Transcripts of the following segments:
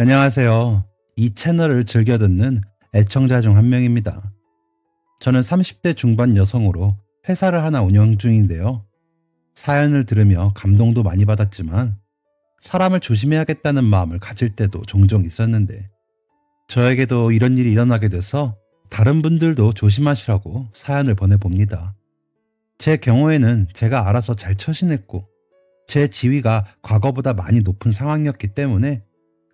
안녕하세요. 이 채널을 즐겨 듣는 애청자 중 한 명입니다. 저는 30대 중반 여성으로 회사를 하나 운영 중인데요. 사연을 들으며 감동도 많이 받았지만 사람을 조심해야겠다는 마음을 가질 때도 종종 있었는데 저에게도 이런 일이 일어나게 돼서 다른 분들도 조심하시라고 사연을 보내봅니다. 제 경우에는 제가 알아서 잘 처신했고 제 지위가 과거보다 많이 높은 상황이었기 때문에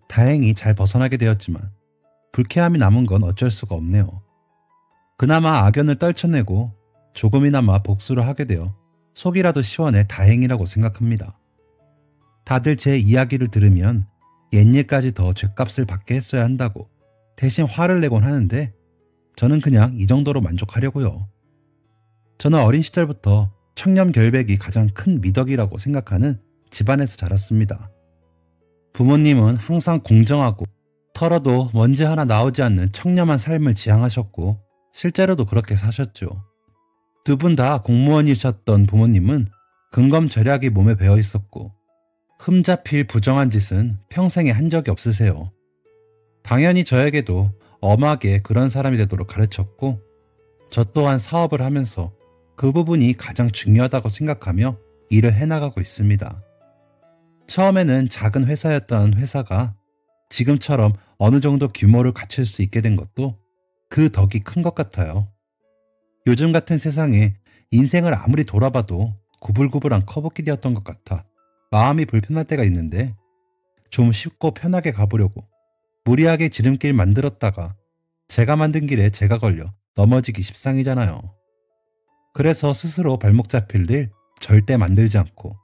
다행히 잘 벗어나게 되었지만 불쾌함이 남은 건 어쩔 수가 없네요. 그나마 악연을 떨쳐내고 조금이나마 복수를 하게 되어 속이라도 시원해 다행이라고 생각합니다. 다들 제 이야기를 들으면 옛일까지 더 죗값을 받게 했어야 한다고 대신 화를 내곤 하는데 저는 그냥 이 정도로 만족하려고요. 저는 어린 시절부터 청렴결백이 가장 큰 미덕이라고 생각하는 집안에서 자랐습니다. 부모님은 항상 공정하고 털어도 먼지 하나 나오지 않는 청렴한 삶을 지향하셨고 실제로도 그렇게 사셨죠. 두 분 다 공무원이셨던 부모님은 근검절약이 몸에 배어 있었고 흠잡힐 부정한 짓은 평생에 한 적이 없으세요. 당연히 저에게도 엄하게 그런 사람이 되도록 가르쳤고 저 또한 사업을 하면서 그 부분이 가장 중요하다고 생각하며 일을 해나가고 있습니다. 처음에는 작은 회사였던 회사가 지금처럼 어느 정도 규모를 갖출 수 있게 된 것도 그 덕이 큰 것 같아요. 요즘 같은 세상에 인생을 아무리 돌아봐도 구불구불한 커브길이었던 것 같아 마음이 불편할 때가 있는데 좀 쉽고 편하게 가보려고 무리하게 지름길 만들었다가 제가 만든 길에 제가 걸려 넘어지기 십상이잖아요. 그래서 스스로 발목 잡힐 일 절대 만들지 않고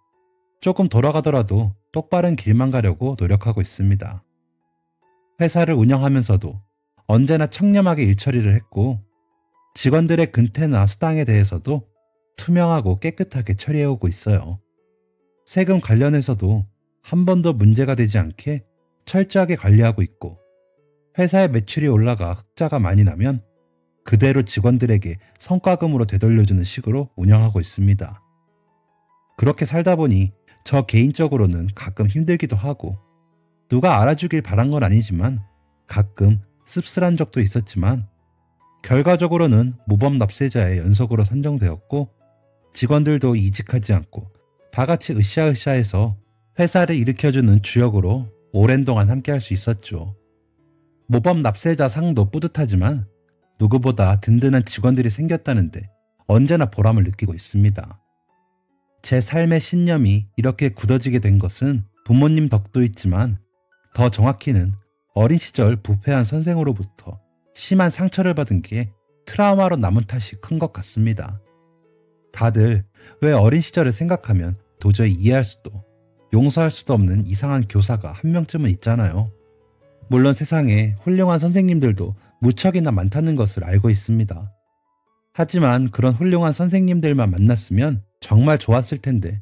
조금 돌아가더라도 똑바른 길만 가려고 노력하고 있습니다. 회사를 운영하면서도 언제나 청렴하게 일처리를 했고 직원들의 근태나 수당에 대해서도 투명하고 깨끗하게 처리해오고 있어요. 세금 관련해서도 한 번도 문제가 되지 않게 철저하게 관리하고 있고 회사의 매출이 올라가 흑자가 많이 나면 그대로 직원들에게 성과금으로 되돌려주는 식으로 운영하고 있습니다. 그렇게 살다 보니 저 개인적으로는 가끔 힘들기도 하고 누가 알아주길 바란 건 아니지만 가끔 씁쓸한 적도 있었지만 결과적으로는 모범 납세자의 연속으로 선정되었고 직원들도 이직하지 않고 다 같이 으쌰으쌰해서 회사를 일으켜주는 주역으로 오랜 동안 함께할 수 있었죠. 모범 납세자 상도 뿌듯하지만 누구보다 든든한 직원들이 생겼다는데 언제나 보람을 느끼고 있습니다. 제 삶의 신념이 이렇게 굳어지게 된 것은 부모님 덕도 있지만 더 정확히는 어린 시절 부패한 선생으로부터 심한 상처를 받은 게 트라우마로 남은 탓이 큰 것 같습니다. 다들 왜 어린 시절을 생각하면 도저히 이해할 수도 용서할 수도 없는 이상한 교사가 한 명쯤은 있잖아요. 물론 세상에 훌륭한 선생님들도 무척이나 많다는 것을 알고 있습니다. 하지만 그런 훌륭한 선생님들만 만났으면 정말 좋았을 텐데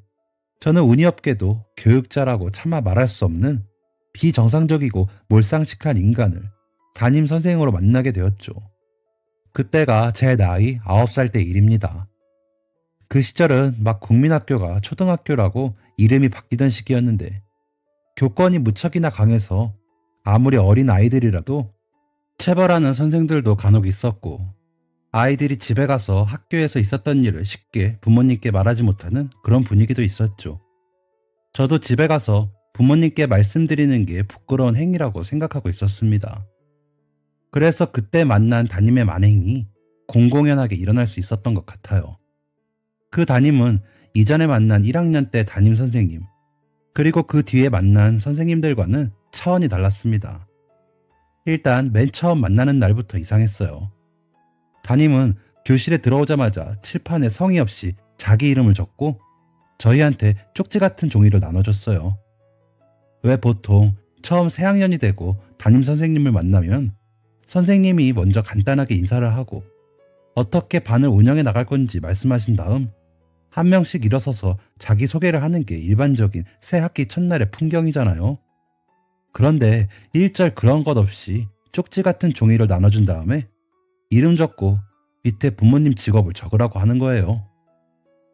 저는 운이 없게도 교육자라고 차마 말할 수 없는 비정상적이고 몰상식한 인간을 담임 선생으로 만나게 되었죠. 그때가 제 나이 9살 때 일입니다. 그 시절은 막 국민학교가 초등학교라고 이름이 바뀌던 시기였는데 교권이 무척이나 강해서 아무리 어린 아이들이라도 체벌하는 선생들도 간혹 있었고 아이들이 집에 가서 학교에서 있었던 일을 쉽게 부모님께 말하지 못하는 그런 분위기도 있었죠. 저도 집에 가서 부모님께 말씀드리는 게 부끄러운 행위라고 생각하고 있었습니다. 그래서 그때 만난 담임의 만행이 공공연하게 일어날 수 있었던 것 같아요. 그 담임은 이전에 만난 1학년 때 담임 선생님, 그리고 그 뒤에 만난 선생님들과는 차원이 달랐습니다. 일단 맨 처음 만나는 날부터 이상했어요. 담임은 교실에 들어오자마자 칠판에 성의 없이 자기 이름을 적고 저희한테 쪽지 같은 종이를 나눠줬어요. 왜 보통 처음 새학년이 되고 담임 선생님을 만나면 선생님이 먼저 간단하게 인사를 하고 어떻게 반을 운영해 나갈 건지 말씀하신 다음 한 명씩 일어서서 자기소개를 하는 게 일반적인 새 학기 첫날의 풍경이잖아요. 그런데 일절 그런 것 없이 쪽지 같은 종이를 나눠준 다음에 이름 적고 밑에 부모님 직업을 적으라고 하는 거예요.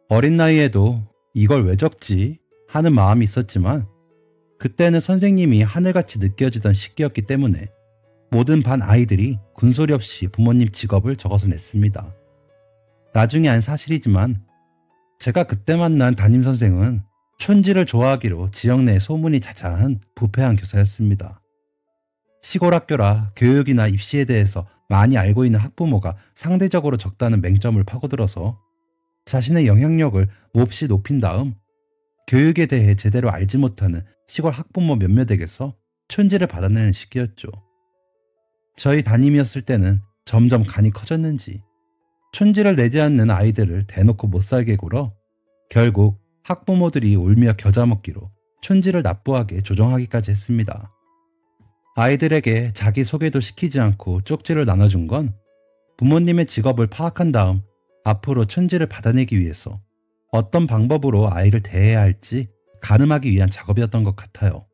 어린 나이에도 이걸 왜 적지 하는 마음이 있었지만 그때는 선생님이 하늘같이 느껴지던 시기였기 때문에 모든 반 아이들이 군소리 없이 부모님 직업을 적어서 냈습니다. 나중에 안 사실이지만 제가 그때 만난 담임선생은 촌지를 좋아하기로 지역 내에 소문이 자자한 부패한 교사였습니다. 시골 학교라 교육이나 입시에 대해서 많이 알고 있는 학부모가 상대적으로 적다는 맹점을 파고들어서 자신의 영향력을 몹시 높인 다음 교육에 대해 제대로 알지 못하는 시골 학부모 몇몇에게서 촌지를 받아내는 시기였죠. 저희 담임이었을 때는 점점 간이 커졌는지 촌지를 내지 않는 아이들을 대놓고 못살게 굴어 결국 학부모들이 울며 겨자 먹기로 촌지를 납부하게 조정하기까지 했습니다. 아이들에게 자기소개도 시키지 않고 쪽지를 나눠준 건 부모님의 직업을 파악한 다음 앞으로 촌지를 받아내기 위해서 어떤 방법으로 아이를 대해야 할지 가늠하기 위한 작업이었던 것 같아요.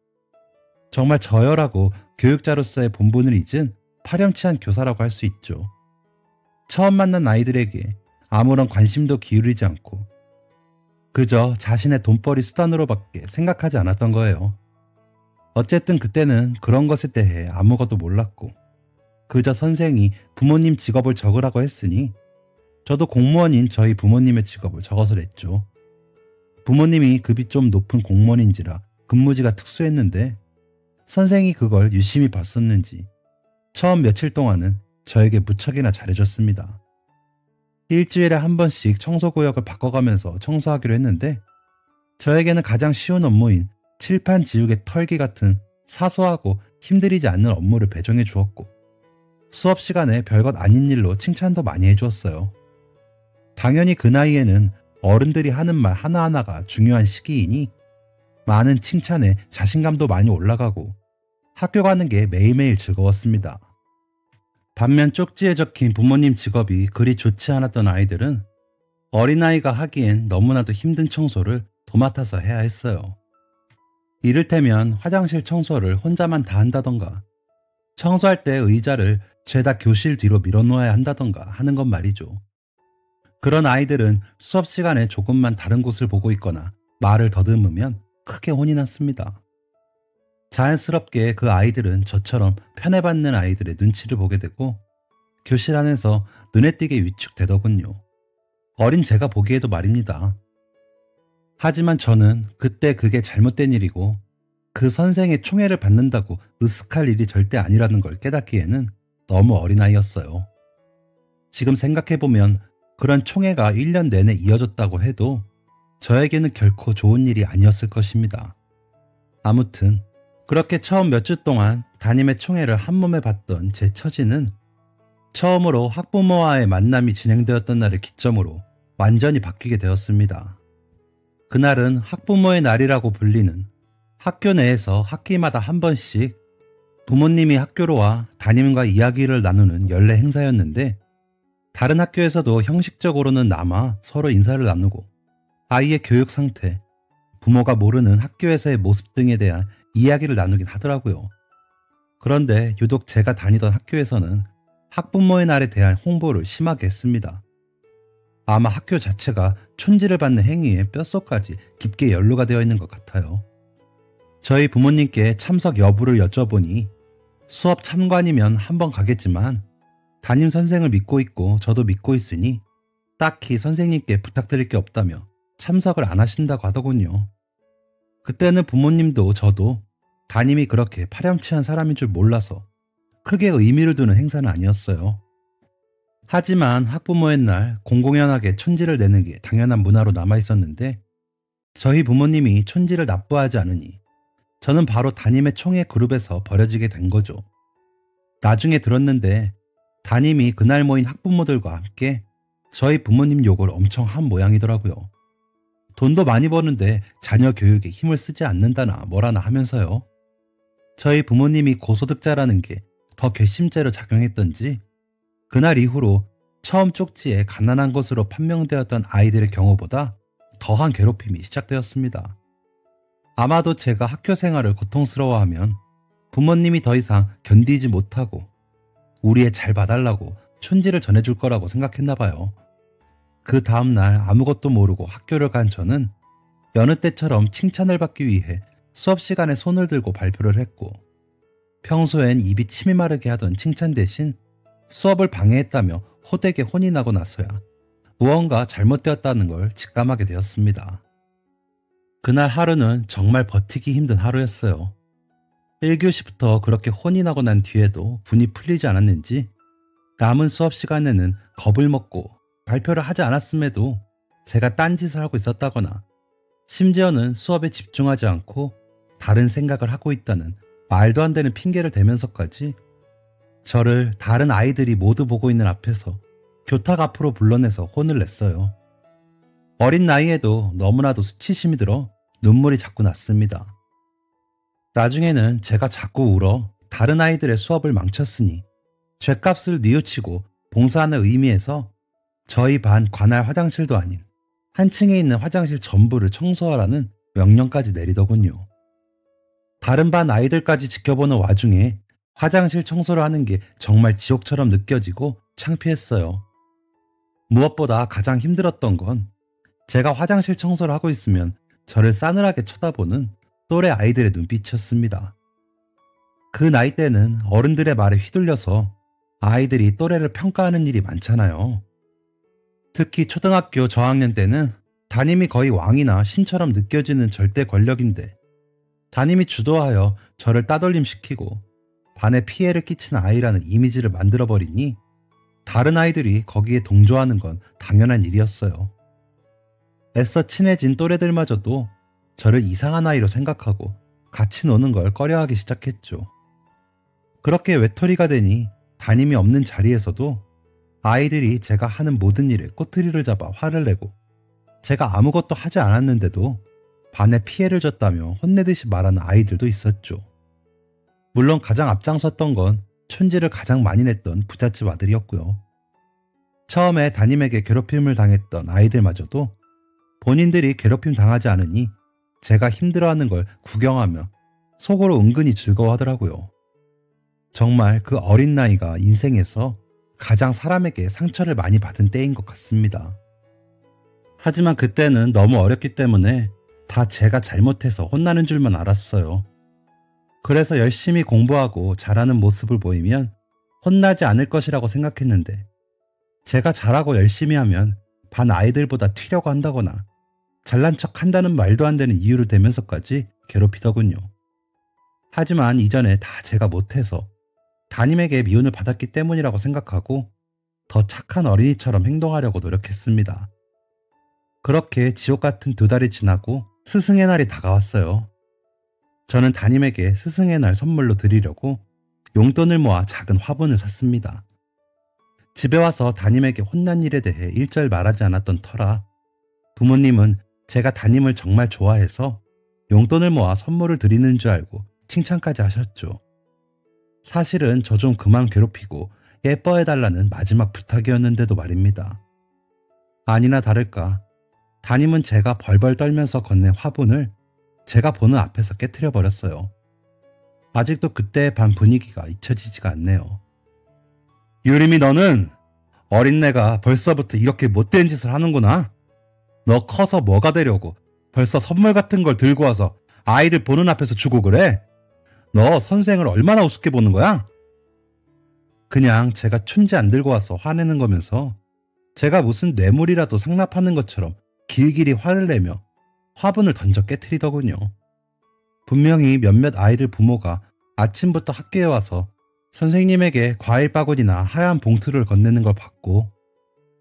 정말 저열하고 교육자로서의 본분을 잊은 파렴치한 교사라고 할 수 있죠. 처음 만난 아이들에게 아무런 관심도 기울이지 않고 그저 자신의 돈벌이 수단으로밖에 생각하지 않았던 거예요. 어쨌든 그때는 그런 것에 대해 아무것도 몰랐고 그저 선생이 부모님 직업을 적으라고 했으니 저도 공무원인 저희 부모님의 직업을 적어서 냈죠. 부모님이 급이 좀 높은 공무원인지라 근무지가 특수했는데 선생이 그걸 유심히 봤었는지 처음 며칠 동안은 저에게 무척이나 잘해줬습니다. 일주일에 한 번씩 청소구역을 바꿔가면서 청소하기로 했는데 저에게는 가장 쉬운 업무인 칠판 지우개 털기 같은 사소하고 힘들이지 않는 업무를 배정해 주었고 수업 시간에 별것 아닌 일로 칭찬도 많이 해주었어요. 당연히 그 나이에는 어른들이 하는 말 하나하나가 중요한 시기이니 많은 칭찬에 자신감도 많이 올라가고 학교 가는 게 매일매일 즐거웠습니다. 반면 쪽지에 적힌 부모님 직업이 그리 좋지 않았던 아이들은 어린아이가 하기엔 너무나도 힘든 청소를 도맡아서 해야 했어요. 이를테면 화장실 청소를 혼자만 다 한다던가 청소할 때 의자를 죄다 교실 뒤로 밀어놓아야 한다던가 하는 건 말이죠. 그런 아이들은 수업 시간에 조금만 다른 곳을 보고 있거나 말을 더듬으면 크게 혼이 났습니다. 자연스럽게 그 아이들은 저처럼 편애받는 아이들의 눈치를 보게 되고 교실 안에서 눈에 띄게 위축되더군요. 어린 제가 보기에도 말입니다. 하지만 저는 그때 그게 잘못된 일이고 그 선생의 총애를 받는다고 으쓱할 일이 절대 아니라는 걸 깨닫기에는 너무 어린아이였어요. 지금 생각해보면 그런 총애가 1년 내내 이어졌다고 해도 저에게는 결코 좋은 일이 아니었을 것입니다. 아무튼 그렇게 처음 몇 주 동안 담임의 총애를 한몸에 받던 제 처지는 처음으로 학부모와의 만남이 진행되었던 날을 기점으로 완전히 바뀌게 되었습니다. 그날은 학부모의 날이라고 불리는 학교 내에서 학기마다 한 번씩 부모님이 학교로 와 담임과 이야기를 나누는 연례 행사였는데 다른 학교에서도 형식적으로는 남아 서로 인사를 나누고 아이의 교육 상태, 부모가 모르는 학교에서의 모습 등에 대한 이야기를 나누긴 하더라고요. 그런데 유독 제가 다니던 학교에서는 학부모의 날에 대한 홍보를 심하게 했습니다. 아마 학교 자체가 촌지를 받는 행위에 뼛속까지 깊게 연루가 되어 있는 것 같아요. 저희 부모님께 참석 여부를 여쭤보니 수업 참관이면 한번 가겠지만 담임 선생을 믿고 있고 저도 믿고 있으니 딱히 선생님께 부탁드릴 게 없다며 참석을 안 하신다고 하더군요. 그때는 부모님도 저도 담임이 그렇게 파렴치한 사람인 줄 몰라서 크게 의미를 두는 행사는 아니었어요. 하지만 학부모의 날 공공연하게 촌지를 내는 게 당연한 문화로 남아있었는데 저희 부모님이 촌지를 납부하지 않으니 저는 바로 담임의 총회 그룹에서 버려지게 된 거죠. 나중에 들었는데 담임이 그날 모인 학부모들과 함께 저희 부모님 욕을 엄청 한 모양이더라고요. 돈도 많이 버는데 자녀 교육에 힘을 쓰지 않는다나 뭐라나 하면서요. 저희 부모님이 고소득자라는 게 더 괘씸죄로 작용했던지 그날 이후로 처음 쪽지에 가난한 것으로 판명되었던 아이들의 경우보다 더한 괴롭힘이 시작되었습니다. 아마도 제가 학교 생활을 고통스러워하면 부모님이 더 이상 견디지 못하고 우리 애 잘 봐달라고 촌지를 전해줄 거라고 생각했나 봐요. 그 다음날 아무것도 모르고 학교를 간 저는 여느 때처럼 칭찬을 받기 위해 수업 시간에 손을 들고 발표를 했고, 평소엔 입이 침이 마르게 하던 칭찬 대신 수업을 방해했다며 호되게 혼이 나고 나서야 무언가 잘못되었다는 걸 직감하게 되었습니다. 그날 하루는 정말 버티기 힘든 하루였어요. 1교시부터 그렇게 혼이 나고 난 뒤에도 분이 풀리지 않았는지 남은 수업 시간에는 겁을 먹고 발표를 하지 않았음에도 제가 딴짓을 하고 있었다거나, 심지어는 수업에 집중하지 않고 다른 생각을 하고 있다는 말도 안 되는 핑계를 대면서까지 저를 다른 아이들이 모두 보고 있는 앞에서 교탁 앞으로 불러내서 혼을 냈어요. 어린 나이에도 너무나도 수치심이 들어 눈물이 자꾸 났습니다. 나중에는 제가 자꾸 울어 다른 아이들의 수업을 망쳤으니 죗값을 뉘우치고 봉사하는 의미에서 저희 반 관할 화장실도 아닌 한 층에 있는 화장실 전부를 청소하라는 명령까지 내리더군요. 다른 반 아이들까지 지켜보는 와중에 화장실 청소를 하는 게 정말 지옥처럼 느껴지고 창피했어요. 무엇보다 가장 힘들었던 건 제가 화장실 청소를 하고 있으면 저를 싸늘하게 쳐다보는 또래 아이들의 눈빛이었습니다. 그 나이 때는 어른들의 말에 휘둘려서 아이들이 또래를 평가하는 일이 많잖아요. 특히 초등학교 저학년 때는 담임이 거의 왕이나 신처럼 느껴지는 절대 권력인데, 담임이 주도하여 저를 따돌림시키고 반에 피해를 끼치는 아이라는 이미지를 만들어버리니 다른 아이들이 거기에 동조하는 건 당연한 일이었어요. 애써 친해진 또래들마저도 저를 이상한 아이로 생각하고 같이 노는 걸 꺼려하기 시작했죠. 그렇게 외톨이가 되니 담임이 없는 자리에서도 아이들이 제가 하는 모든 일에 꼬투리를 잡아 화를 내고, 제가 아무것도 하지 않았는데도 반에 피해를 줬다며 혼내듯이 말하는 아이들도 있었죠. 물론 가장 앞장섰던 건 촌지를 가장 많이 냈던 부잣집 아들이었고요. 처음에 담임에게 괴롭힘을 당했던 아이들마저도 본인들이 괴롭힘 당하지 않으니 제가 힘들어하는 걸 구경하며 속으로 은근히 즐거워하더라고요. 정말 그 어린 나이가 인생에서 가장 사람에게 상처를 많이 받은 때인 것 같습니다. 하지만 그때는 너무 어렸기 때문에 다 제가 잘못해서 혼나는 줄만 알았어요. 그래서 열심히 공부하고 잘하는 모습을 보이면 혼나지 않을 것이라고 생각했는데, 제가 잘하고 열심히 하면 반 아이들보다 튀려고 한다거나 잘난 척 한다는 말도 안 되는 이유를 대면서까지 괴롭히더군요. 하지만 이전에 다 제가 못해서 담임에게 미움을 받았기 때문이라고 생각하고 더 착한 어린이처럼 행동하려고 노력했습니다. 그렇게 지옥 같은 2달이 지나고 스승의 날이 다가왔어요. 저는 담임에게 스승의 날 선물로 드리려고 용돈을 모아 작은 화분을 샀습니다. 집에 와서 담임에게 혼난 일에 대해 일절 말하지 않았던 터라 부모님은 제가 담임을 정말 좋아해서 용돈을 모아 선물을 드리는 줄 알고 칭찬까지 하셨죠. 사실은 저 좀 그만 괴롭히고 예뻐해달라는 마지막 부탁이었는데도 말입니다. 아니나 다를까 담임은 제가 벌벌 떨면서 건넨 화분을 제가 보는 앞에서 깨트려 버렸어요. 아직도 그때의 반 분위기가 잊혀지지가 않네요. 유림이, 너는 어린애가 벌써부터 이렇게 못된 짓을 하는구나. 너 커서 뭐가 되려고 벌써 선물 같은 걸 들고 와서 아이들 보는 앞에서 주고 그래? 너 선생을 얼마나 우습게 보는 거야? 그냥 제가 춘지 안 들고 와서 화내는 거면서 제가 무슨 뇌물이라도 상납하는 것처럼 길길이 화를 내며 화분을 던져 깨트리더군요. 분명히 몇몇 아이들 부모가 아침부터 학교에 와서 선생님에게 과일 바구니나 하얀 봉투를 건네는 걸 봤고,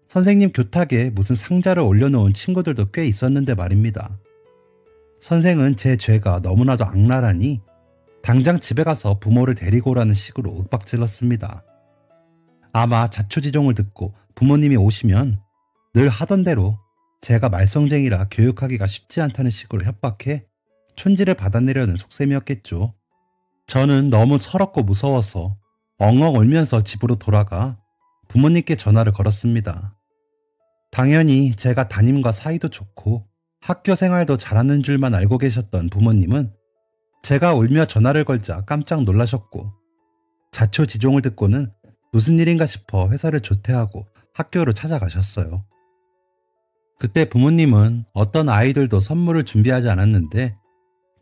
선생님 교탁에 무슨 상자를 올려놓은 친구들도 꽤 있었는데 말입니다. 선생은 제 죄가 너무나도 악랄하니 당장 집에 가서 부모를 데리고 오라는 식으로 윽박질렀습니다. 아마 자초지종을 듣고 부모님이 오시면 늘 하던 대로 제가 말썽쟁이라 교육하기가 쉽지 않다는 식으로 협박해 촌지를 받아내려는 속셈이었겠죠. 저는 너무 서럽고 무서워서 엉엉 울면서 집으로 돌아가 부모님께 전화를 걸었습니다. 당연히 제가 담임과 사이도 좋고 학교 생활도 잘하는 줄만 알고 계셨던 부모님은 제가 울며 전화를 걸자 깜짝 놀라셨고, 자초지종을 듣고는 무슨 일인가 싶어 회사를 조퇴하고 학교로 찾아가셨어요. 그때 부모님은 어떤 아이들도 선물을 준비하지 않았는데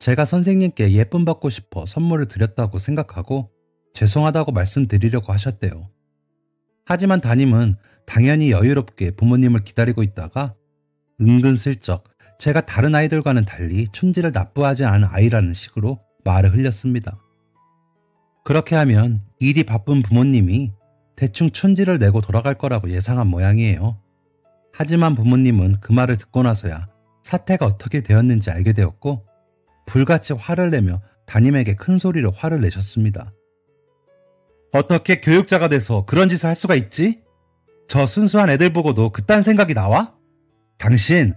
제가 선생님께 예쁨 받고 싶어 선물을 드렸다고 생각하고 죄송하다고 말씀드리려고 하셨대요. 하지만 담임은 당연히 여유롭게 부모님을 기다리고 있다가 은근슬쩍 제가 다른 아이들과는 달리 춘지를 나쁘하지 않은 아이라는 식으로 말을 흘렸습니다. 그렇게 하면 일이 바쁜 부모님이 대충 춘지를 내고 돌아갈 거라고 예상한 모양이에요. 하지만 부모님은 그 말을 듣고 나서야 사태가 어떻게 되었는지 알게 되었고 불같이 화를 내며 담임에게 큰 소리로 화를 내셨습니다. 어떻게 교육자가 돼서 그런 짓을 할 수가 있지? 저 순수한 애들 보고도 그딴 생각이 나와? 당신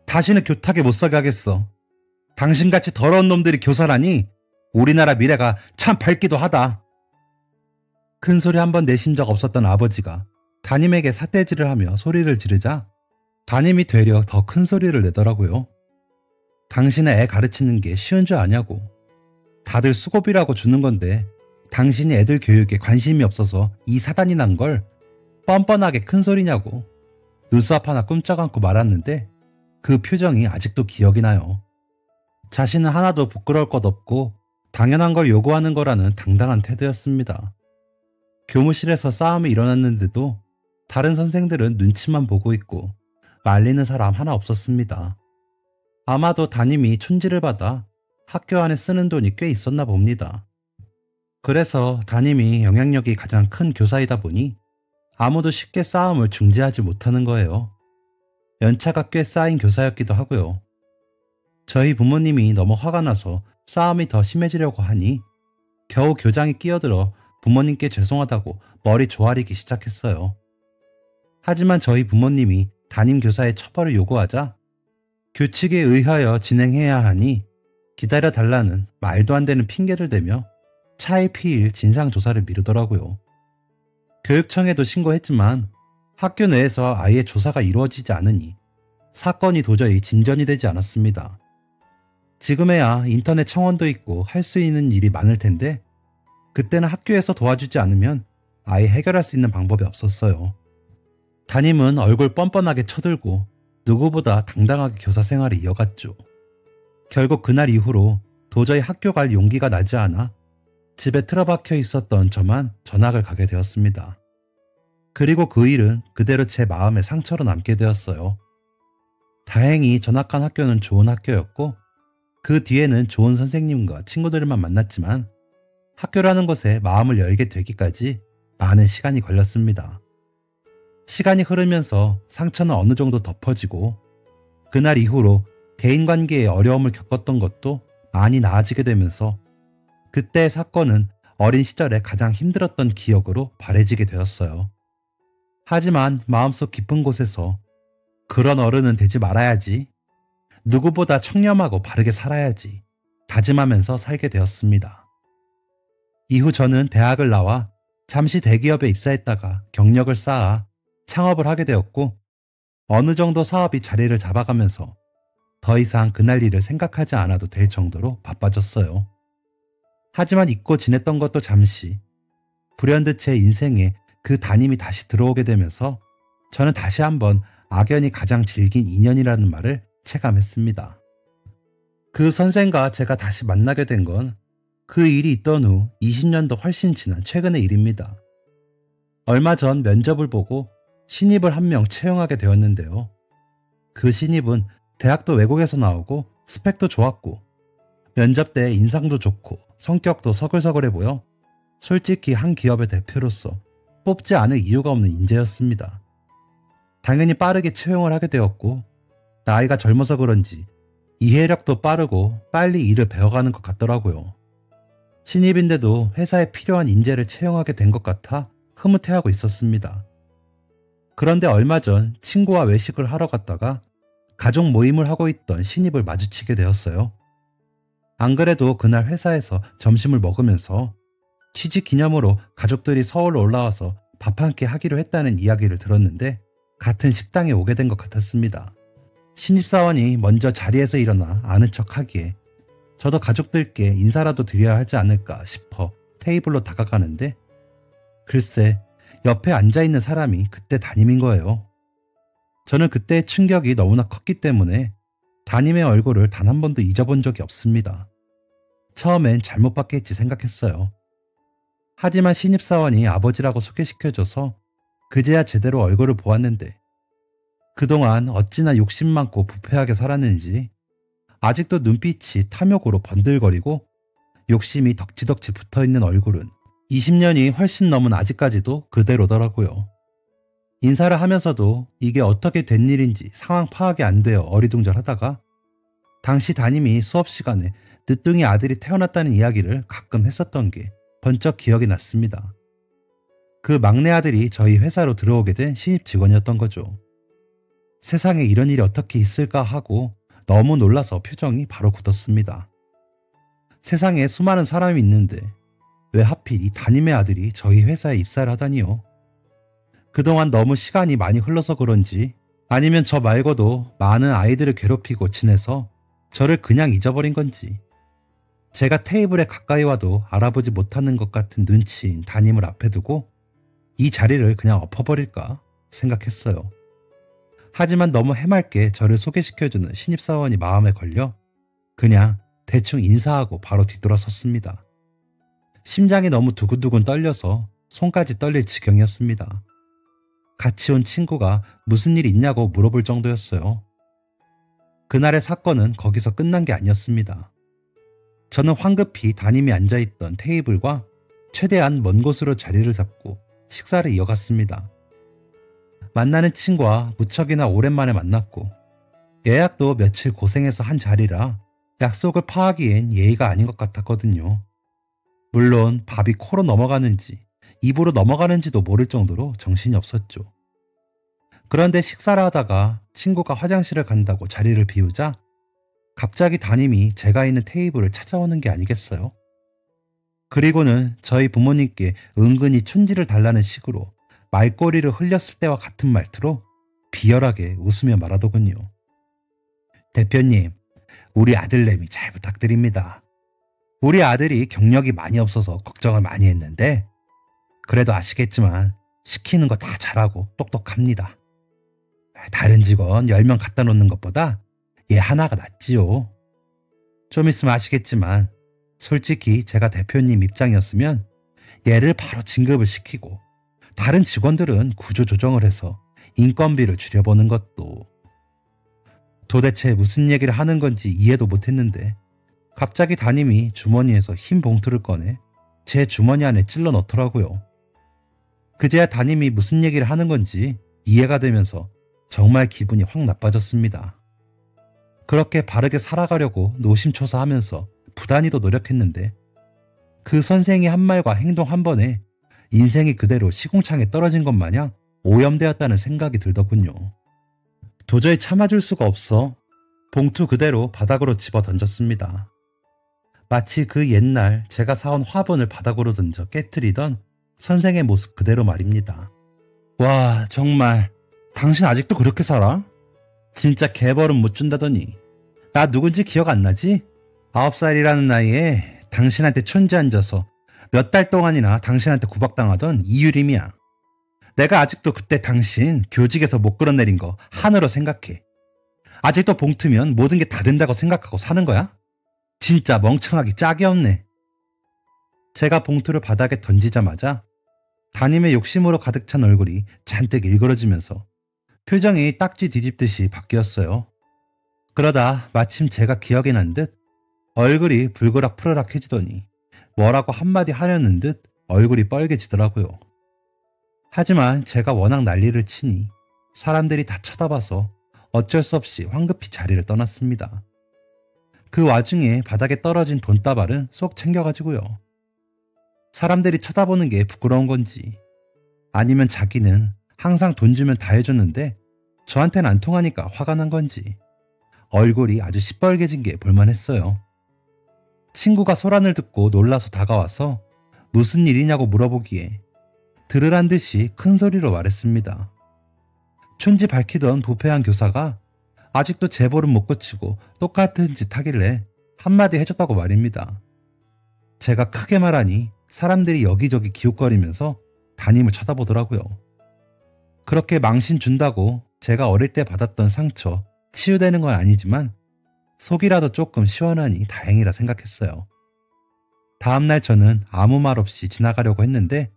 다시는 교탁에 못 서게 하겠어. 당신같이 더러운 놈들이 교사라니 우리나라 미래가 참 밝기도 하다. 큰 소리 한 번 내신 적 없었던 아버지가 담임에게 삿대질을 하며 소리를 지르자 담임이 되려 더 큰 소리를 내더라고요. 당신의 애 가르치는 게 쉬운 줄 아냐고. 다들 수고비라고 주는 건데 당신이 애들 교육에 관심이 없어서 이 사단이 난 걸 뻔뻔하게 큰 소리냐고. 눈썹 하나 꼼짝 않고 말았는데 그 표정이 아직도 기억이 나요. 자신은 하나도 부끄러울 것 없고 당연한 걸 요구하는 거라는 당당한 태도였습니다. 교무실에서 싸움이 일어났는데도 다른 선생들은 눈치만 보고 있고 말리는 사람 하나 없었습니다. 아마도 담임이 촌지를 받아 학교 안에 쓰는 돈이 꽤 있었나 봅니다. 그래서 담임이 영향력이 가장 큰 교사이다 보니 아무도 쉽게 싸움을 중지하지 못하는 거예요. 연차가 꽤 쌓인 교사였기도 하고요. 저희 부모님이 너무 화가 나서 싸움이 더 심해지려고 하니 겨우 교장이 끼어들어 부모님께 죄송하다고 머리 조아리기 시작했어요. 하지만 저희 부모님이 담임 교사의 처벌을 요구하자 규칙에 의하여 진행해야 하니 기다려달라는 말도 안 되는 핑계를 대며 차일피일 진상조사를 미루더라고요. 교육청에도 신고했지만 학교 내에서 아예 조사가 이루어지지 않으니 사건이 도저히 진전이 되지 않았습니다. 지금에야 인터넷 청원도 있고 할 수 있는 일이 많을 텐데 그때는 학교에서 도와주지 않으면 아예 해결할 수 있는 방법이 없었어요. 담임은 얼굴 뻔뻔하게 쳐들고 누구보다 당당하게 교사 생활을 이어갔죠. 결국 그날 이후로 도저히 학교 갈 용기가 나지 않아 집에 틀어박혀 있었던 저만 전학을 가게 되었습니다. 그리고 그 일은 그대로 제 마음에 상처로 남게 되었어요. 다행히 전학한 학교는 좋은 학교였고 그 뒤에는 좋은 선생님과 친구들만 만났지만 학교라는 곳에 마음을 열게 되기까지 많은 시간이 걸렸습니다. 시간이 흐르면서 상처는 어느 정도 덮어지고 그날 이후로 대인관계에 어려움을 겪었던 것도 많이 나아지게 되면서 그때의 사건은 어린 시절에 가장 힘들었던 기억으로 바래지게 되었어요. 하지만 마음속 깊은 곳에서 그런 어른은 되지 말아야지, 누구보다 청렴하고 바르게 살아야지 다짐하면서 살게 되었습니다. 이후 저는 대학을 나와 잠시 대기업에 입사했다가 경력을 쌓아 창업을 하게 되었고 어느 정도 사업이 자리를 잡아가면서 더 이상 그날 일을 생각하지 않아도 될 정도로 바빠졌어요. 하지만 잊고 지냈던 것도 잠시 불현듯 제 인생에 그 담임이 다시 들어오게 되면서 저는 다시 한번 악연이 가장 질긴 인연이라는 말을 체감했습니다. 그 선생과 제가 다시 만나게 된 건 그 일이 있던 후 20년도 훨씬 지난 최근의 일입니다. 얼마 전 면접을 보고 신입을 한 명 채용하게 되었는데요. 그 신입은 대학도 외국에서 나오고 스펙도 좋았고 면접 때 인상도 좋고 성격도 서글서글해 보여 솔직히 한 기업의 대표로서 뽑지 않을 이유가 없는 인재였습니다. 당연히 빠르게 채용을 하게 되었고 나이가 젊어서 그런지 이해력도 빠르고 빨리 일을 배워가는 것 같더라고요. 신입인데도 회사에 필요한 인재를 채용하게 된 것 같아 흐뭇해하고 있었습니다. 그런데 얼마 전 친구와 외식을 하러 갔다가 가족 모임을 하고 있던 신입을 마주치게 되었어요. 안 그래도 그날 회사에서 점심을 먹으면서 취직 기념으로 가족들이 서울로 올라와서 밥 한 끼 하기로 했다는 이야기를 들었는데 같은 식당에 오게 된 것 같았습니다. 신입사원이 먼저 자리에서 일어나 아는 척 하기에 저도 가족들께 인사라도 드려야 하지 않을까 싶어 테이블로 다가가는데 글쎄 옆에 앉아있는 사람이 그때 담임인 거예요. 저는 그때의 충격이 너무나 컸기 때문에 담임의 얼굴을 단 한 번도 잊어본 적이 없습니다. 처음엔 잘못 받겠지 생각했어요. 하지만 신입사원이 아버지라고 소개시켜줘서 그제야 제대로 얼굴을 보았는데 그동안 어찌나 욕심 많고 부패하게 살았는지 아직도 눈빛이 탐욕으로 번들거리고 욕심이 덕지덕지 붙어있는 얼굴은 20년이 훨씬 넘은 아직까지도 그대로더라고요. 인사를 하면서도 이게 어떻게 된 일인지 상황 파악이 안 되어 어리둥절하다가 당시 담임이 수업 시간에 늦둥이 아들이 태어났다는 이야기를 가끔 했었던 게 번쩍 기억이 났습니다. 그 막내 아들이 저희 회사로 들어오게 된 신입 직원이었던 거죠. 세상에 이런 일이 어떻게 있을까 하고 너무 놀라서 표정이 바로 굳었습니다. 세상에 수많은 사람이 있는데 왜 하필 이 담임의 아들이 저희 회사에 입사를 하다니요. 그동안 너무 시간이 많이 흘러서 그런지 아니면 저 말고도 많은 아이들을 괴롭히고 지내서 저를 그냥 잊어버린 건지 제가 테이블에 가까이 와도 알아보지 못하는 것 같은 눈치인 담임을 앞에 두고 이 자리를 그냥 엎어버릴까 생각했어요. 하지만 너무 해맑게 저를 소개시켜주는 신입사원이 마음에 걸려 그냥 대충 인사하고 바로 뒤돌아섰습니다. 심장이 너무 두근두근 떨려서 손까지 떨릴 지경이었습니다. 같이 온 친구가 무슨 일 있냐고 물어볼 정도였어요. 그날의 사건은 거기서 끝난 게 아니었습니다. 저는 황급히 담임이 앉아있던 테이블과 최대한 먼 곳으로 자리를 잡고 식사를 이어갔습니다. 만나는 친구와 무척이나 오랜만에 만났고 예약도 며칠 고생해서 한 자리라 약속을 파하기엔 예의가 아닌 것 같았거든요. 물론 밥이 코로 넘어가는지 입으로 넘어가는지도 모를 정도로 정신이 없었죠. 그런데 식사를 하다가 친구가 화장실을 간다고 자리를 비우자 갑자기 담임이 제가 있는 테이블을 찾아오는 게 아니겠어요? 그리고는 저희 부모님께 은근히 춘지를 달라는 식으로 말꼬리를 흘렸을 때와 같은 말투로 비열하게 웃으며 말하더군요. 대표님, 우리 아들내미 잘 부탁드립니다. 우리 아들이 경력이 많이 없어서 걱정을 많이 했는데 그래도 아시겠지만 시키는 거 다 잘하고 똑똑합니다. 다른 직원 10명 갖다 놓는 것보다 얘 하나가 낫지요. 좀 있으면 아시겠지만 솔직히 제가 대표님 입장이었으면 얘를 바로 진급을 시키고 다른 직원들은 구조 조정을 해서 인건비를 줄여보는 것도. 도대체 무슨 얘기를 하는 건지 이해도 못했는데 갑자기 담임이 주머니에서 흰 봉투를 꺼내 제 주머니 안에 찔러 넣더라고요. 그제야 담임이 무슨 얘기를 하는 건지 이해가 되면서 정말 기분이 확 나빠졌습니다. 그렇게 바르게 살아가려고 노심초사하면서 부단히도 노력했는데 그 선생이 한 말과 행동 한 번에 인생이 그대로 시궁창에 떨어진 것 마냥 오염되었다는 생각이 들더군요. 도저히 참아줄 수가 없어 봉투 그대로 바닥으로 집어 던졌습니다. 마치 그 옛날 제가 사온 화분을 바닥으로 던져 깨트리던 선생의 모습 그대로 말입니다. 와, 정말 당신 아직도 그렇게 살아? 진짜 개벌은 못 준다더니 나 누군지 기억 안 나지? 9살이라는 나이에 당신한테 촌지 앉아서 몇 달 동안이나 당신한테 구박당하던 이유림이야. 내가 아직도 그때 당신 교직에서 못 끌어내린 거 한으로 생각해. 아직도 봉투면 모든 게 다 된다고 생각하고 사는 거야? 진짜 멍청하기 짝이 없네. 제가 봉투를 바닥에 던지자마자 담임의 욕심으로 가득 찬 얼굴이 잔뜩 일그러지면서 표정이 딱지 뒤집듯이 바뀌었어요. 그러다 마침 제가 기억이 난 듯 얼굴이 불그락 푸르락해지더니 뭐라고 한마디 하려는 듯 얼굴이 빨개지더라고요. 하지만 제가 워낙 난리를 치니 사람들이 다 쳐다봐서 어쩔 수 없이 황급히 자리를 떠났습니다. 그 와중에 바닥에 떨어진 돈다발은 쏙 챙겨가지고요. 사람들이 쳐다보는 게 부끄러운 건지 아니면 자기는 항상 돈 주면 다 해줬는데 저한테는 안 통하니까 화가 난 건지 얼굴이 아주 시뻘개진 게 볼만했어요. 친구가 소란을 듣고 놀라서 다가와서 무슨 일이냐고 물어보기에 들으란 듯이 큰 소리로 말했습니다. 촌지 밝히던 부패한 교사가 아직도 제보를 못 고치고 똑같은 짓 하길래 한마디 해줬다고 말입니다. 제가 크게 말하니 사람들이 여기저기 기웃거리면서 담임을 쳐다보더라고요. 그렇게 망신 준다고 제가 어릴 때 받았던 상처 치유되는 건 아니지만 속이라도 조금 시원하니 다행이라 생각했어요. 다음날 저는 아무 말 없이 지나가려고 했는데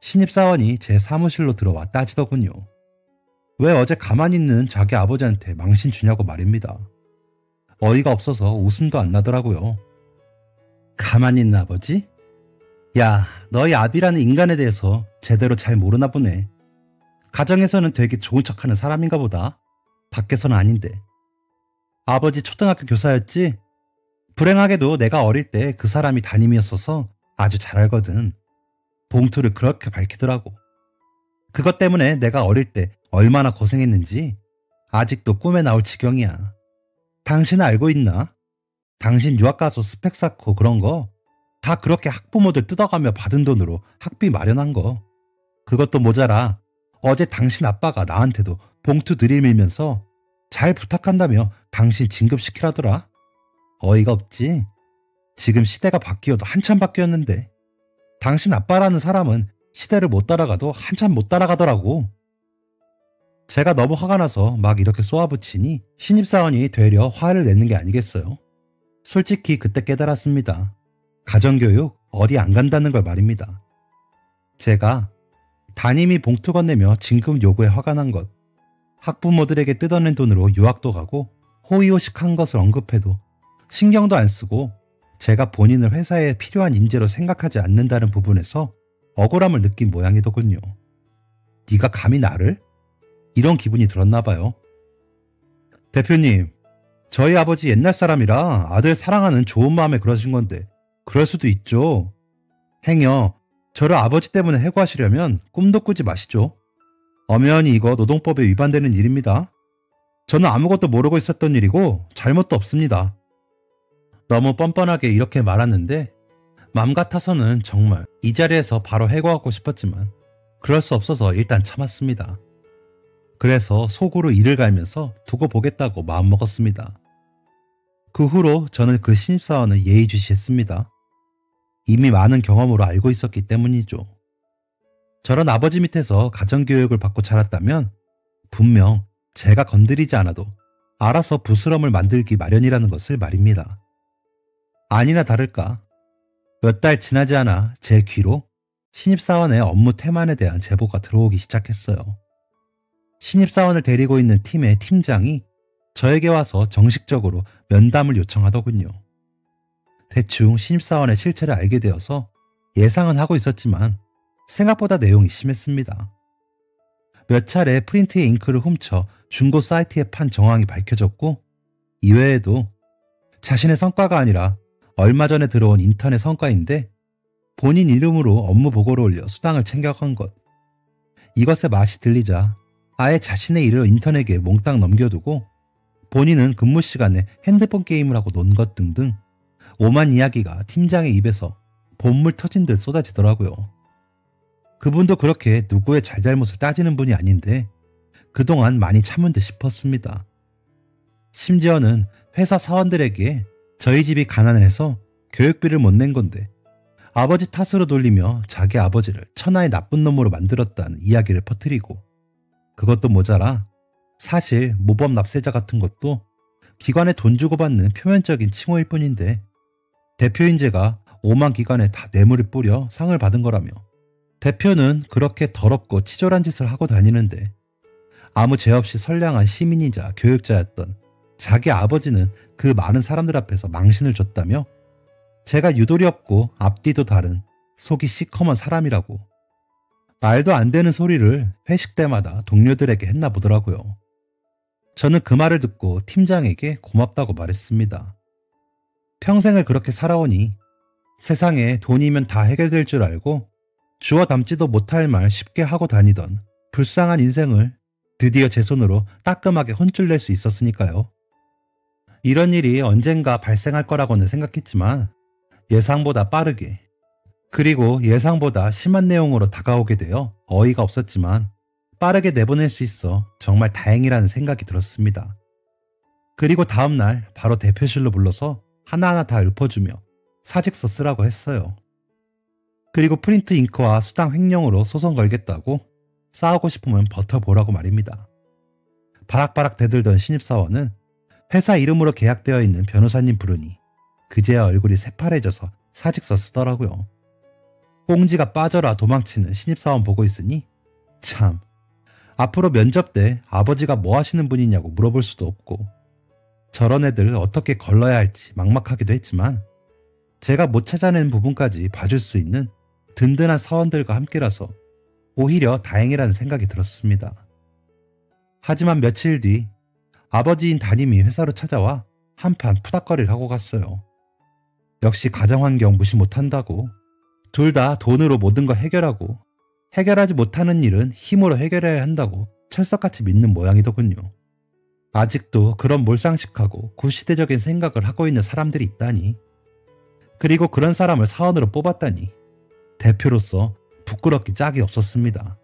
신입사원이 제 사무실로 들어와 따지더군요. 왜 어제 가만히 있는 자기 아버지한테 망신 주냐고 말입니다. 어이가 없어서 웃음도 안 나더라고요. 가만히 있는 아버지? 야, 너희 아비라는 인간에 대해서 제대로 잘 모르나 보네. 가정에서는 되게 좋은 척하는 사람인가 보다. 밖에서는 아닌데. 아버지 초등학교 교사였지? 불행하게도 내가 어릴 때 그 사람이 담임이었어서 아주 잘 알거든. 봉투를 그렇게 밝히더라고. 그것 때문에 내가 어릴 때 얼마나 고생했는지 아직도 꿈에 나올 지경이야. 당신은 알고 있나? 당신 유학 가서 스펙 쌓고 그런 거 다 그렇게 학부모들 뜯어가며 받은 돈으로 학비 마련한 거. 그것도 모자라 어제 당신 아빠가 나한테도 봉투 들이밀면서 잘 부탁한다며 당신 진급시키라더라. 어이가 없지? 지금 시대가 바뀌어도 한참 바뀌었는데 당신 아빠라는 사람은 시대를 못 따라가도 한참 못 따라가더라고. 제가 너무 화가 나서 막 이렇게 쏘아붙이니 신입사원이 되려 화를 내는 게 아니겠어요. 솔직히 그때 깨달았습니다. 가정교육 어디 안 간다는 걸 말입니다. 제가 담임이 봉투 건네며 진급 요구에 화가 난 것, 학부모들에게 뜯어낸 돈으로 유학도 가고 호의호식한 것을 언급해도 신경도 안 쓰고 제가 본인을 회사에 필요한 인재로 생각하지 않는다는 부분에서 억울함을 느낀 모양이더군요. 네가 감히 나를? 이런 기분이 들었나 봐요. 대표님, 저희 아버지 옛날 사람이라 아들 사랑하는 좋은 마음에 그러신 건데 그럴 수도 있죠. 행여 저를 아버지 때문에 해고하시려면 꿈도 꾸지 마시죠. 엄연히 이거 노동법에 위반되는 일입니다. 저는 아무것도 모르고 있었던 일이고 잘못도 없습니다. 너무 뻔뻔하게 이렇게 말하는데 맘 같아서는 정말 이 자리에서 바로 해고하고 싶었지만 그럴 수 없어서 일단 참았습니다. 그래서 속으로 이를 갈면서 두고 보겠다고 마음먹었습니다. 그 후로 저는 그 신입사원을 예의주시했습니다. 이미 많은 경험으로 알고 있었기 때문이죠. 저런 아버지 밑에서 가정교육을 받고 자랐다면 분명 제가 건드리지 않아도 알아서 부스럼을 만들기 마련이라는 것을 말입니다. 아니나 다를까 몇 달 지나지 않아 제 귀로 신입사원의 업무 태만에 대한 제보가 들어오기 시작했어요. 신입사원을 데리고 있는 팀의 팀장이 저에게 와서 정식적으로 면담을 요청하더군요. 대충 신입사원의 실체를 알게 되어서 예상은 하고 있었지만 생각보다 내용이 심했습니다. 몇 차례 프린트의 잉크를 훔쳐 중고 사이트에 판 정황이 밝혀졌고 이외에도 자신의 성과가 아니라 얼마 전에 들어온 인턴의 성과인데 본인 이름으로 업무 보고를 올려 수당을 챙겨간 것. 이것에 맛이 들리자 아예 자신의 일을 인턴에게 몽땅 넘겨두고 본인은 근무 시간에 핸드폰 게임을 하고 논 것 등등 오만 이야기가 팀장의 입에서 본물 터진 듯 쏟아지더라고요. 그분도 그렇게 누구의 잘잘못을 따지는 분이 아닌데 그동안 많이 참은 듯 싶었습니다. 심지어는 회사 사원들에게 저희 집이 가난해서 교육비를 못 낸 건데 아버지 탓으로 돌리며 자기 아버지를 천하의 나쁜 놈으로 만들었다는 이야기를 퍼뜨리고 그것도 모자라 사실 모범 납세자 같은 것도 기관에 돈 주고 받는 표면적인 칭호일 뿐인데 대표인 제가 오만 기관에 다 뇌물을 뿌려 상을 받은 거라며 대표는 그렇게 더럽고 치졸한 짓을 하고 다니는데 아무 죄 없이 선량한 시민이자 교육자였던 자기 아버지는 그 많은 사람들 앞에서 망신을 줬다며 제가 유도리 없고 앞뒤도 다른 속이 시커먼 사람이라고 말도 안 되는 소리를 회식 때마다 동료들에게 했나 보더라고요. 저는 그 말을 듣고 팀장에게 고맙다고 말했습니다. 평생을 그렇게 살아오니 세상에 돈이면 다 해결될 줄 알고 주워 담지도 못할 말 쉽게 하고 다니던 불쌍한 인생을 드디어 제 손으로 따끔하게 혼쭐 낼 수 있었으니까요. 이런 일이 언젠가 발생할 거라고는 생각했지만 예상보다 빠르게 그리고 예상보다 심한 내용으로 다가오게 되어 어이가 없었지만 빠르게 내보낼 수 있어 정말 다행이라는 생각이 들었습니다. 그리고 다음날 바로 대표실로 불러서 하나하나 다 읊어주며 사직서 쓰라고 했어요. 그리고 프린트 잉크와 수당 횡령으로 소송 걸겠다고 싸우고 싶으면 버텨보라고 말입니다. 바락바락 대들던 신입사원은 회사 이름으로 계약되어 있는 변호사님 부르니 그제야 얼굴이 새파래져서 사직서 쓰더라고요. 꽁지가 빠져라 도망치는 신입사원 보고 있으니 참, 앞으로 면접 때 아버지가 뭐 하시는 분이냐고 물어볼 수도 없고 저런 애들 어떻게 걸러야 할지 막막하기도 했지만 제가 못 찾아낸 부분까지 봐줄 수 있는 든든한 사원들과 함께라서 오히려 다행이라는 생각이 들었습니다. 하지만 며칠 뒤 아버지인 담임이 회사로 찾아와 한판 푸닥거리를 하고 갔어요. 역시 가정환경 무시 못한다고, 둘 다 돈으로 모든 걸 해결하고 해결하지 못하는 일은 힘으로 해결해야 한다고 철석같이 믿는 모양이더군요. 아직도 그런 몰상식하고 구시대적인 생각을 하고 있는 사람들이 있다니, 그리고 그런 사람을 사원으로 뽑았다니 대표로서 부끄럽기 짝이 없었습니다.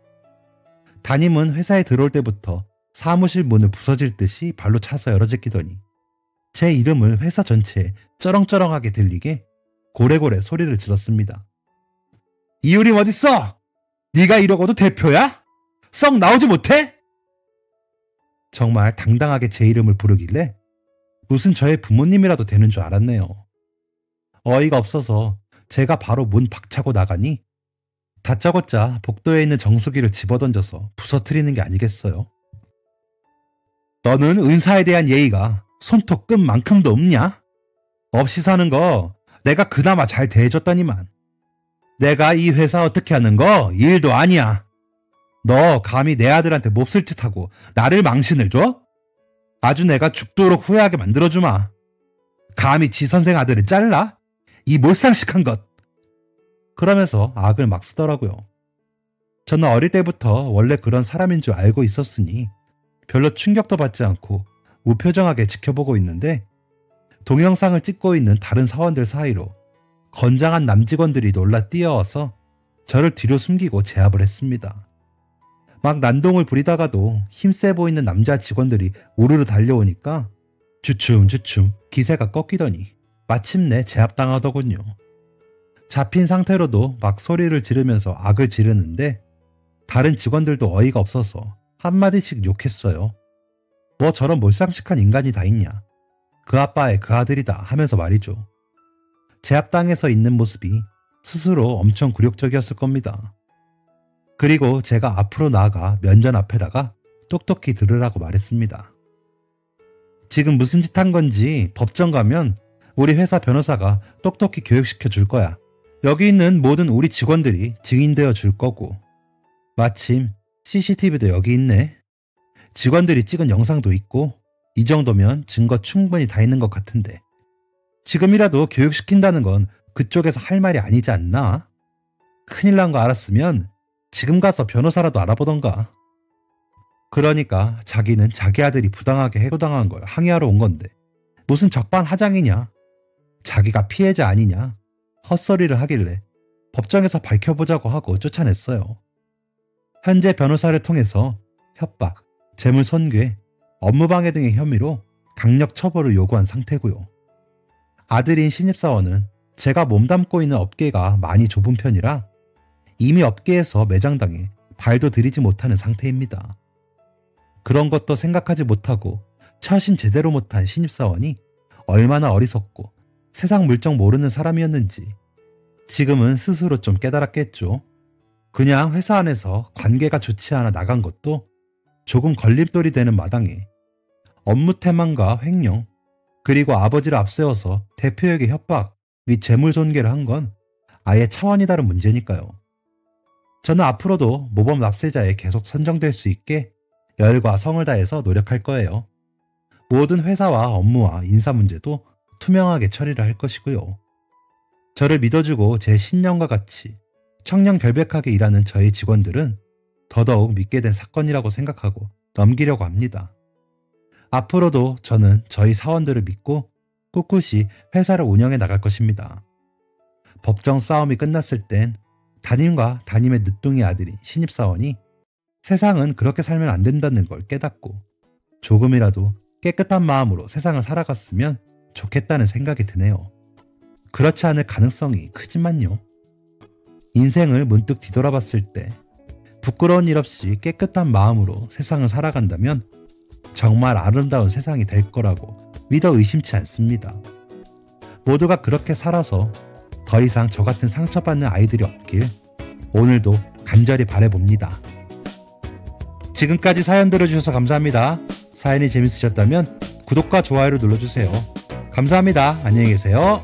담임은 회사에 들어올 때부터 사무실 문을 부서질 듯이 발로 차서 열어제끼더니 제 이름을 회사 전체에 쩌렁쩌렁하게 들리게 고래고래 소리를 질렀습니다. 이유림 어딨어? 네가 이러고도 대표야? 썩 나오지 못해? 정말 당당하게 제 이름을 부르길래 무슨 저의 부모님이라도 되는 줄 알았네요. 어이가 없어서 제가 바로 문 박차고 나가니 다짜고짜 복도에 있는 정수기를 집어던져서 부서뜨리는 게 아니겠어요. 너는 은사에 대한 예의가 손톱 끝만큼도 없냐? 없이 사는 거 내가 그나마 잘 대해줬더니만. 내가 이 회사 어떻게 하는 거 일도 아니야. 너 감히 내 아들한테 몹쓸 짓하고 나를 망신을 줘? 아주 내가 죽도록 후회하게 만들어주마. 감히 지 선생 아들을 잘라? 이 몰상식한 것. 그러면서 악을 막 쓰더라고요. 저는 어릴 때부터 원래 그런 사람인 줄 알고 있었으니 별로 충격도 받지 않고 무표정하게 지켜보고 있는데 동영상을 찍고 있는 다른 사원들 사이로 건장한 남직원들이 놀라 뛰어와서 저를 뒤로 숨기고 제압을 했습니다. 막 난동을 부리다가도 힘세 보이는 남자 직원들이 우르르 달려오니까 주춤주춤 기세가 꺾이더니 마침내 제압당하더군요. 잡힌 상태로도 막 소리를 지르면서 악을 지르는데 다른 직원들도 어이가 없어서 한마디씩 욕했어요. 뭐 저런 몰상식한 인간이 다 있냐. 그 아빠의 그 아들이다 하면서 말이죠. 제압당해서 있는 모습이 스스로 엄청 굴욕적이었을 겁니다. 그리고 제가 앞으로 나아가 면전 앞에다가 똑똑히 들으라고 말했습니다. 지금 무슨 짓 한 건지 법정 가면 우리 회사 변호사가 똑똑히 교육시켜 줄 거야. 여기 있는 모든 우리 직원들이 증인되어 줄 거고, 마침 CCTV도 여기 있네. 직원들이 찍은 영상도 있고 이 정도면 증거 충분히 다 있는 것 같은데 지금이라도 교육시킨다는 건 그쪽에서 할 말이 아니지 않나? 큰일 난 거 알았으면 지금 가서 변호사라도 알아보던가. 그러니까 자기는 자기 아들이 부당하게 해고당한 걸 항의하러 온 건데 무슨 적반하장이냐. 자기가 피해자 아니냐. 헛소리를 하길래 법정에서 밝혀보자고 하고 쫓아냈어요. 현재 변호사를 통해서 협박, 재물손괴, 업무방해 등의 혐의로 강력 처벌을 요구한 상태고요. 아들인 신입사원은 제가 몸담고 있는 업계가 많이 좁은 편이라 이미 업계에서 매장당해 발도 들이지 못하는 상태입니다. 그런 것도 생각하지 못하고 처신 제대로 못한 신입사원이 얼마나 어리석고 세상 물정 모르는 사람이었는지 지금은 스스로 좀 깨달았겠죠. 그냥 회사 안에서 관계가 좋지 않아 나간 것도 조금 걸림돌이 되는 마당에 업무 태만과 횡령, 그리고 아버지를 앞세워서 대표에게 협박 및 재물손괴를 한 건 아예 차원이 다른 문제니까요. 저는 앞으로도 모범 납세자에 계속 선정될 수 있게 열과 성을 다해서 노력할 거예요. 모든 회사와 업무와 인사 문제도 투명하게 처리를 할 것이고요. 저를 믿어주고 제 신념과 같이 청렴결백하게 일하는 저희 직원들은 더더욱 믿게 된 사건이라고 생각하고 넘기려고 합니다. 앞으로도 저는 저희 사원들을 믿고 꿋꿋이 회사를 운영해 나갈 것입니다. 법정 싸움이 끝났을 땐 담임과 담임의 늦둥이 아들인 신입사원이 세상은 그렇게 살면 안 된다는 걸 깨닫고 조금이라도 깨끗한 마음으로 세상을 살아갔으면 좋겠다는 생각이 드네요. 그렇지 않을 가능성이 크지만요. 인생을 문득 뒤돌아봤을 때 부끄러운 일 없이 깨끗한 마음으로 세상을 살아간다면 정말 아름다운 세상이 될 거라고 믿어 의심치 않습니다. 모두가 그렇게 살아서 더 이상 저 같은 상처받는 아이들이 없길 오늘도 간절히 바라봅니다. 지금까지 사연 들어주셔서 감사합니다. 사연이 재밌으셨다면 구독과 좋아요를 눌러주세요. 감사합니다. 안녕히 계세요.